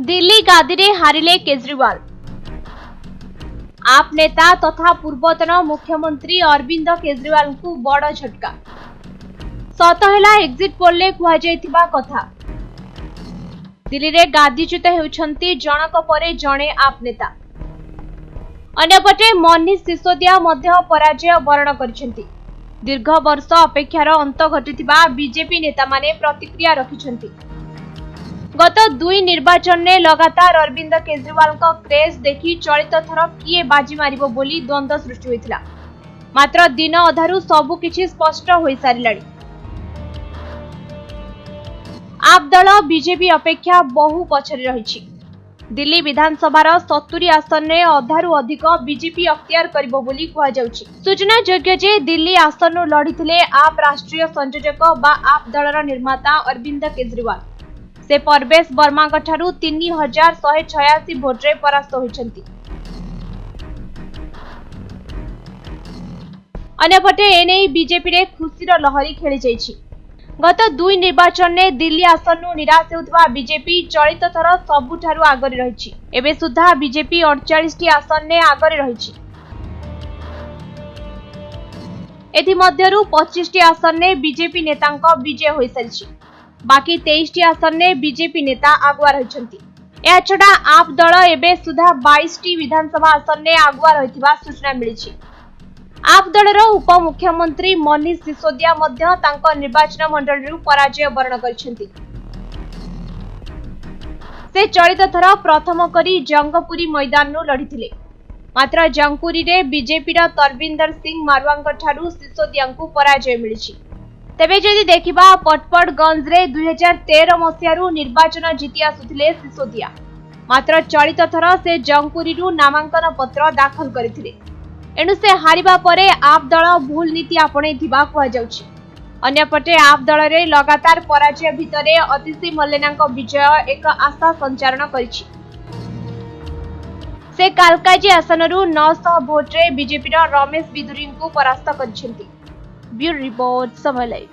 दिल्ली गादी रे हारिले केजरीवाल। आप नेता तथा पूर्वतन मुख्यमंत्री अरविंद केजरीवाल को बड़ झटका। सत है एग्जिट पोल ले कहुवा कथा। दिल्ली रे गादीच्युत होउछंती जनक परे जणे आप नेता। अन्यपटे मनीष सिसोदिया मध्य पराजय वरण करिसेंती। दीर्घ वर्ष अपेक्षार अंत घटिथिबा बीजेपी नेता माने प्रतिक्रिया रखिछंती। गत 2 निर्वाचन में लगातार अरविंद केजरीवाल का क्रेज देखि चलित थर किए बाजी मारिबो बोली द्वंद्व सृष्टि होइथिला। मात्र दिन अधारू सबु किछि स्पष्ट होई सारिलाणी। आप दल बीजेपी अपेक्षा बहु पछरे रहिछि। दिल्ली विधानसभार 70 आसन में अधारू अधिक बीजेपी अख्तियार करिबो बोली कहा जाउछि। सूचना योग्य जे दिल्ली आसन लढिथिले आप राष्ट्रीय संयोजक बा आप दलर निर्माता अरविंद केजरीवाल। से परवेश वर्मा ठारू 3186 भोट रे परास्त होइछंती। अन्यपटे एने बीजेपी रे खुशीर लहरी खेली जाइछि। गत 2 निर्वाचन में दिल्ली आसन निराश होउथबा बीजेपी चलित थर सबुठारू आगरे रहिछि। एबे सुधा बीजेपी 48 टी आसन ने आगरे रहिछि। एथि मध्यरु 25 टी आसन ने बीजेपी नेतांक विजय होई सारिछि। बाकी 23 टी आसन ने बीजेपी नेता आगुआ रहिछंती। या छडा आप दल एबे सुधा 22 टी विधानसभा आसन ने आगुआ रहिथिबा सूचना मिलिछि। आप दलर उपमुख्यमंत्री मनीष सिसोदिया मध्य तांको निर्वाचन मंडलीरु पराजय वरण करिसेंती। से चलित थर प्रथम करी जंगपुरी मैदान नु लढिथिले। मात्र जंगपुरी रे बीजेपी रा तरविंदर सिंह मारवांग ठारू सिसोदिया को पराजय मिलिछि। तेबे जदि देखिबा पटपटगंज रे 2013 मसियारू निर्वाचन जीति आसुथिले सिसोदिया। मात्र चलित थर से जंगपुरी रु नामांकन पत्र दाखल करिथिले। एणु से हारिबा परे आप दल भूल नीति आपणे थिबा कहा जाउछि। अन्यपटे आप दल रे लगातार पराजय भितरे अतिशी मल्लेनांक विजय एक आशा संचारण करिछि। से कालकाजी आसनरू 900 भोट रे बीजेपी रा रमेश बिदुरी को परास्त करिसेंती। ब्यूरो रिपोर्ट समय लाइव।